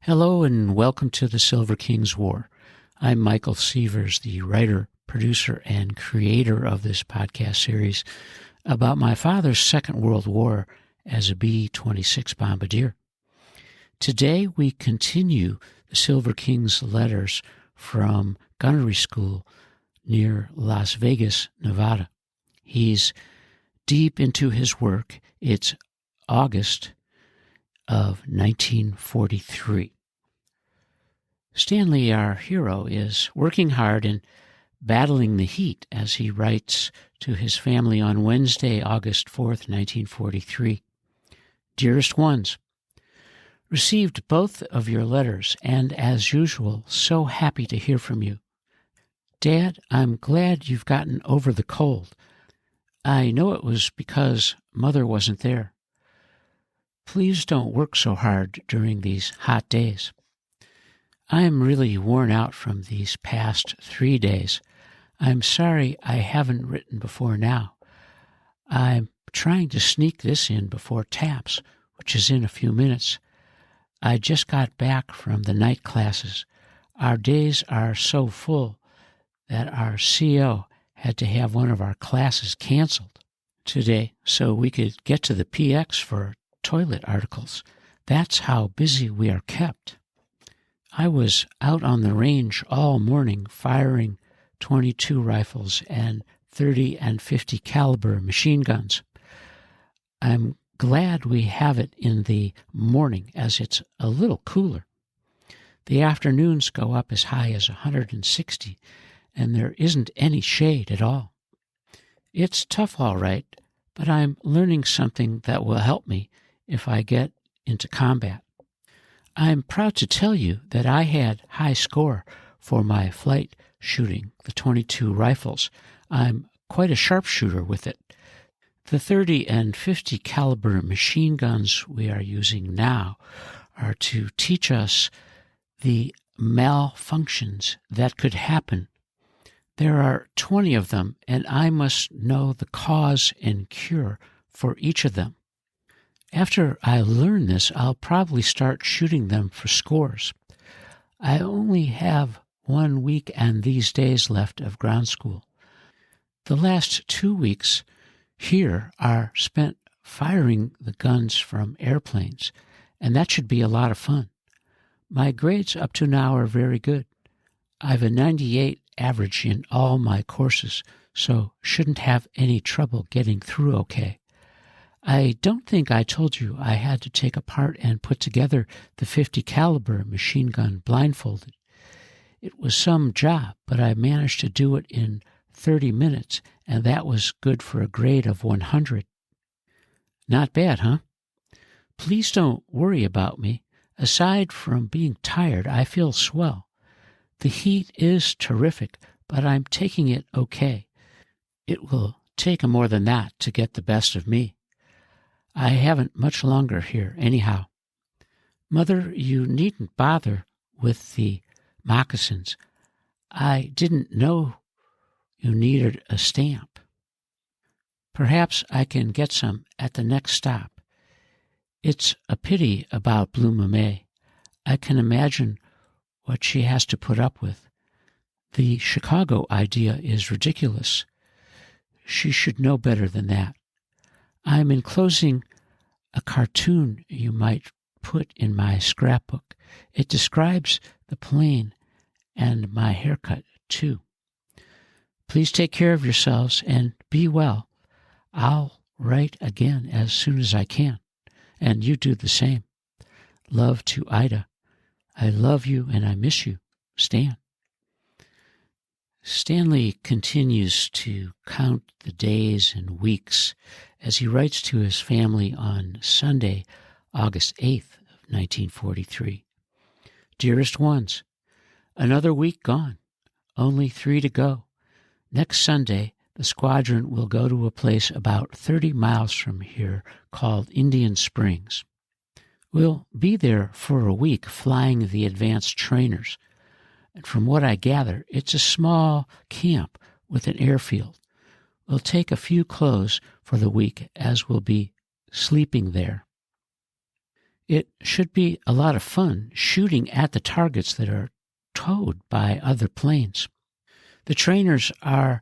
Hello and welcome to the Silver King's War. I'm Michael Sievers, the writer, producer, and creator of this podcast series about my father's Second World War as a B-26 bombardier. Today we continue the Silver King's letters from Gunnery School near Las Vegas, Nevada. He's deep into his work. It's August of 1943. Stanley, our hero, is working hard and battling the heat as he writes to his family on Wednesday, August 4th, 1943. Dearest Ones, received both of your letters and, as usual, so happy to hear from you. Dad, I'm glad you've gotten over the cold. I know it was because Mother wasn't there. Please don't work so hard during these hot days. I am really worn out from these past 3 days. I'm sorry I haven't written before now. I'm trying to sneak this in before TAPS, which is in a few minutes. I just got back from the night classes. Our days are so full that our CO had to have one of our classes canceled today so we could get to the PX for toilet articles. That's how busy we are kept. I was out on the range all morning firing .22 rifles and 30 and 50 caliber machine guns. I'm glad we have it in the morning as it's a little cooler. The afternoons go up as high as 160 and there isn't any shade at all. It's tough all right, but I'm learning something that will help me if I get into combat. I'm proud to tell you that I had high score for my flight shooting the .22 rifles. I'm quite a sharpshooter with it. The 30 and 50 caliber machine guns we are using now are to teach us the malfunctions that could happen. There are 20 of them, and I must know the cause and cure for each of them. After I learn this, I'll probably start shooting them for scores. I only have 1 week and these days left of ground school. The last 2 weeks here are spent firing the guns from airplanes, and that should be a lot of fun. My grades up to now are very good. I've a 98 average in all my courses, so shouldn't have any trouble getting through okay. I don't think I told you I had to take apart and put together the 50 caliber machine gun blindfolded. It was some job, but I managed to do it in 30 minutes, and that was good for a grade of 100. Not bad, huh? Please don't worry about me. Aside from being tired, I feel swell. The heat is terrific, but I'm taking it okay. It will take more than that to get the best of me. I haven't much longer here, anyhow. Mother, you needn't bother with the moccasins. I didn't know you needed a stamp. Perhaps I can get some at the next stop. It's a pity about Bluma May. I can imagine what she has to put up with. The Chicago idea is ridiculous. She should know better than that. I'm enclosing a cartoon you might put in my scrapbook. It describes the plane and my haircut, too. Please take care of yourselves and be well. I'll write again as soon as I can, and you do the same. Love to Ida. I love you and I miss you. Stan. Stanley continues to count the days and weeks as he writes to his family on Sunday, August 8th of 1943. Dearest Ones, another week gone, only 3 to go. Next Sunday, the squadron will go to a place about 30 miles from here called Indian Springs. We'll be there for a week flying the advanced trainers. And from what I gather, it's a small camp with an airfield. We'll take a few clothes for the week as we'll be sleeping there. It should be a lot of fun shooting at the targets that are towed by other planes. The trainers are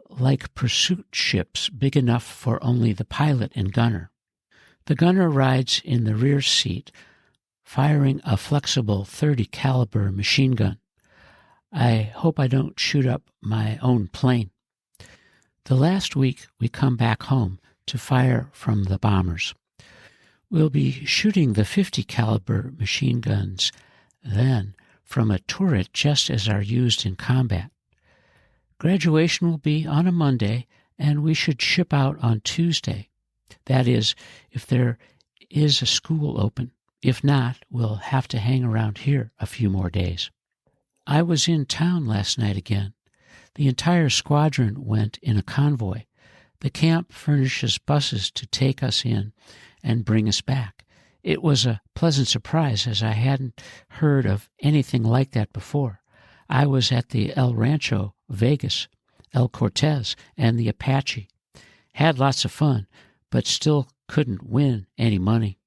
like pursuit ships big enough for only the pilot and gunner. The gunner rides in the rear seat, firing a flexible .30 caliber machine gun. I hope I don't shoot up my own plane. The last week we come back home to fire from the bombers. We'll be shooting the .50 caliber machine guns then from a turret just as are used in combat. Graduation will be on a Monday, and we should ship out on Tuesday. That is, if there is a school open. If not, we'll have to hang around here a few more days. I was in town last night again. The entire squadron went in a convoy. The camp furnishes buses to take us in and bring us back. It was a pleasant surprise, as I hadn't heard of anything like that before. I was at the El Rancho, Vegas, El Cortez, and the Apache. Had lots of fun, but still couldn't win any money.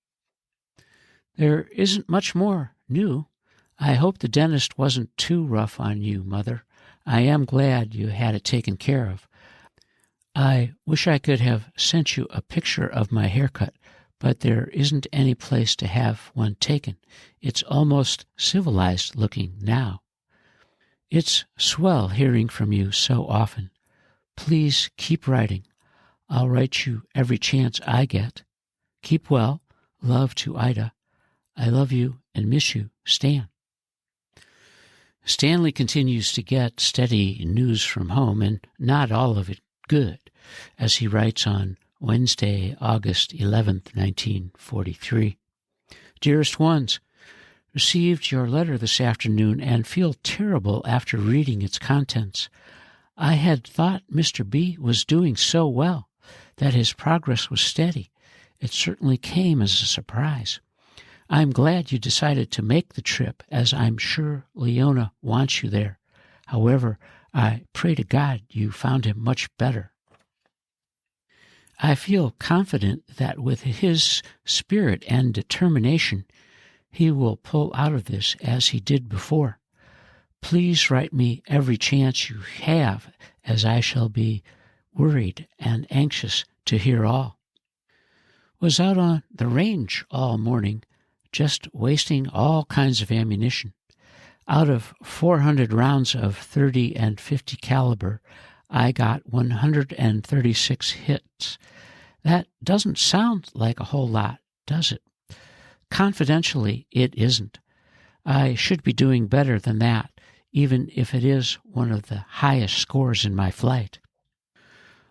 There isn't much more new. I hope the dentist wasn't too rough on you, Mother. I am glad you had it taken care of. I wish I could have sent you a picture of my haircut, but there isn't any place to have one taken. It's almost civilized looking now. It's swell hearing from you so often. Please keep writing. I'll write you every chance I get. Keep well. Love to Ida. I love you and miss you, Stan. Stanley continues to get steady news from home, and not all of it good, as he writes on Wednesday, August 11th, 1943. Dearest Ones, received your letter this afternoon and feel terrible after reading its contents. I had thought Mr. B was doing so well, that his progress was steady. It certainly came as a surprise. I'm glad you decided to make the trip, as I'm sure Leona wants you there. However, I pray to God you found him much better. I feel confident that with his spirit and determination, he will pull out of this as he did before. Please write me every chance you have, as I shall be worried and anxious to hear all. Was out on the range all morning, just wasting all kinds of ammunition. Out of 400 rounds of .30 and .50 caliber, I got 136 hits. That doesn't sound like a whole lot, does it? Confidentially, it isn't. I should be doing better than that, even if it is one of the highest scores in my flight.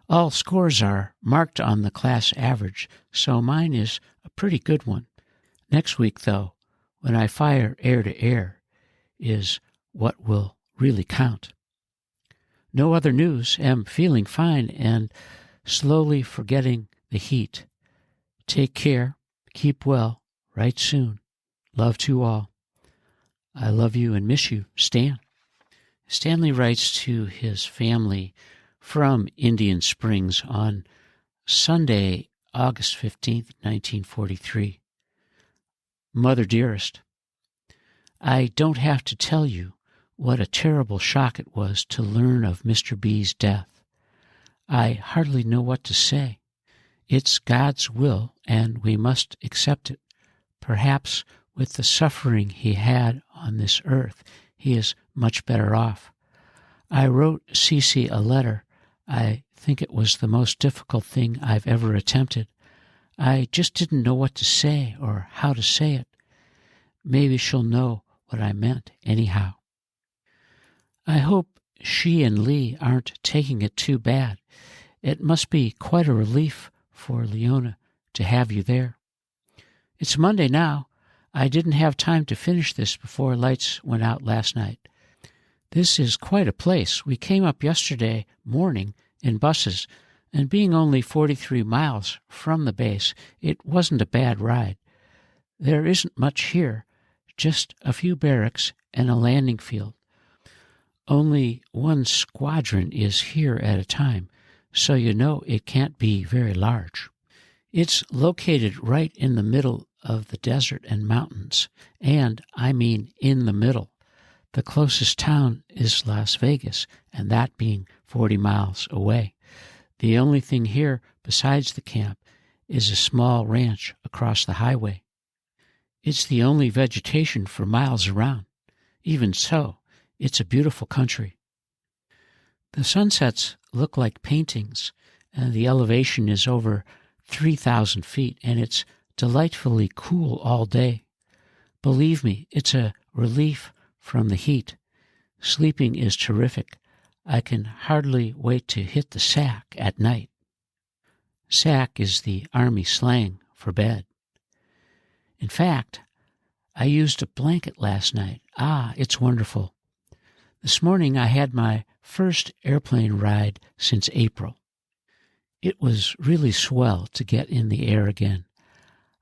All scores are marked on the class average, so mine is a pretty good one. Next week, though, when I fire air-to-air, is what will really count. No other news. Am feeling fine and slowly forgetting the heat. Take care. Keep well. Write soon. Love to all. I love you and miss you, Stan. Stanley writes to his family from Indian Springs on Sunday, August 15th, 1943. Mother dearest, I don't have to tell you what a terrible shock it was to learn of Mr. B's death. I hardly know what to say. It's God's will, and we must accept it. Perhaps with the suffering he had on this earth, he is much better off. I wrote Cece a letter. I think it was the most difficult thing I've ever attempted. I just didn't know what to say or how to say it. Maybe she'll know what I meant anyhow. I hope she and Lee aren't taking it too bad. It must be quite a relief for Leona to have you there. It's Monday now. I didn't have time to finish this before lights went out last night. This is quite a place. We came up yesterday morning in buses, and being only 43 miles from the base, it wasn't a bad ride. There isn't much here, just a few barracks and a landing field. Only one squadron is here at a time, so you know it can't be very large. It's located right in the middle of the desert and mountains, and I mean in the middle. The closest town is Las Vegas, and that being 40 miles away. The only thing here besides the camp is a small ranch across the highway. It's the only vegetation for miles around. Even so, it's a beautiful country. The sunsets look like paintings, and the elevation is over 3,000 feet, and it's delightfully cool all day. Believe me, it's a relief from the heat. Sleeping is terrific. I can hardly wait to hit the sack at night. Sack is the Army slang for bed. In fact, I used a blanket last night. It's wonderful. This morning I had my first airplane ride since April. It was really swell to get in the air again.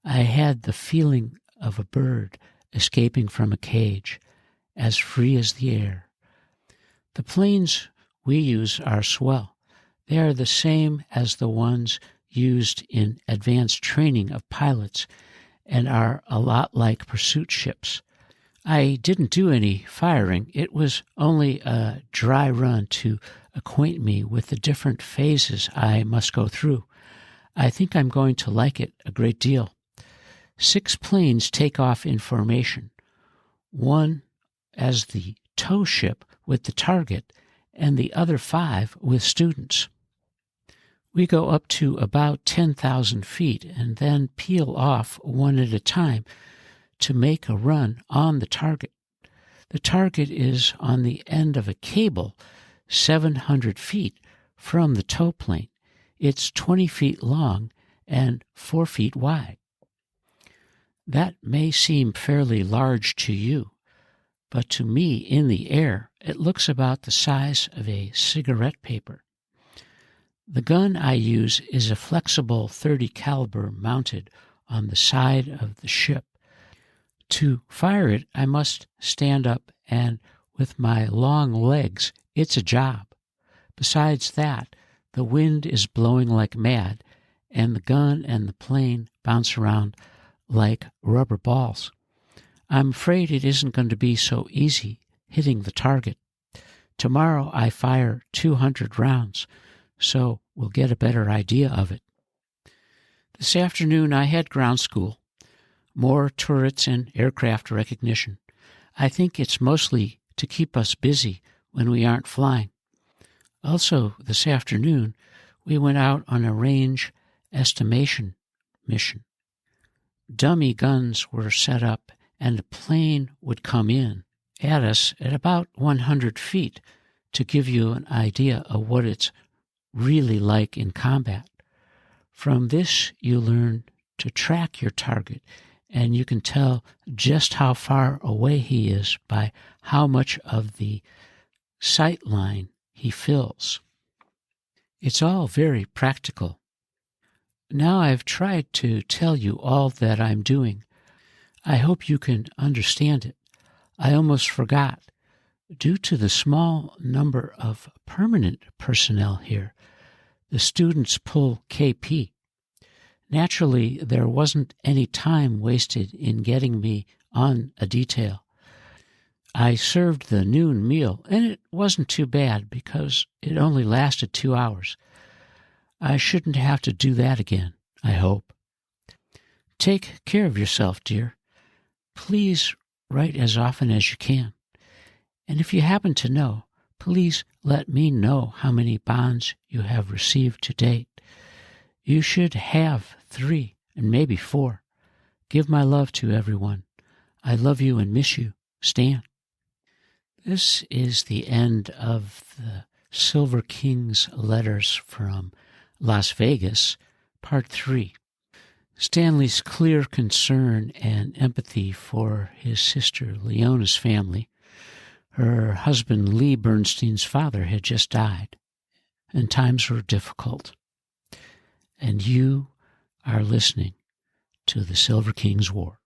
I had the feeling of a bird escaping from a cage, as free as the air. The planes we use are swell. They are the same as the ones used in advanced training of pilots and are a lot like pursuit ships. I didn't do any firing. It was only a dry run to acquaint me with the different phases I must go through. I think I'm going to like it a great deal. 6 planes take off in formation, one as the tow ship with the target, and the other 5 with students. We go up to about 10,000 feet and then peel off one at a time to make a run on the target. The target is on the end of a cable 700 feet from the tow plane. It's 20 feet long and 4 feet wide. That may seem fairly large to you, but to me in the air it looks about the size of a cigarette paper. The gun I use is a flexible .30 caliber mounted on the side of the ship. To fire it, I must stand up, and with my long legs, it's a job. Besides that, the wind is blowing like mad, and the gun and the plane bounce around like rubber balls. I'm afraid it isn't going to be so easy hitting the target. Tomorrow I fire 200 rounds, so we'll get a better idea of it. This afternoon I had ground school. More turrets and aircraft recognition. I think it's mostly to keep us busy when we aren't flying. Also, this afternoon, we went out on a range estimation mission. Dummy guns were set up, and a plane would come in at us at about 100 feet to give you an idea of what it's really like in combat. From this, you learn to track your target, and you can tell just how far away he is by how much of the sight line he fills. It's all very practical. Now I've tried to tell you all that I'm doing. I hope you can understand it. I almost forgot. Due to the small number of permanent personnel here, the students pull KP. Naturally, there wasn't any time wasted in getting me on a detail. I served the noon meal, and it wasn't too bad because it only lasted 2 hours. I shouldn't have to do that again, I hope. Take care of yourself, dear. Please write as often as you can. And if you happen to know, please let me know how many bonds you have received to date. You should have 3 and maybe 4. Give my love to everyone. I love you and miss you. Stan. This is the end of the Silver King's letters from Las Vegas, Part 3. Stanley's clear concern and empathy for his sister Leona's family. Her husband Lee Bernstein's father had just died, and times were difficult. And you are listening to the Silver King's War.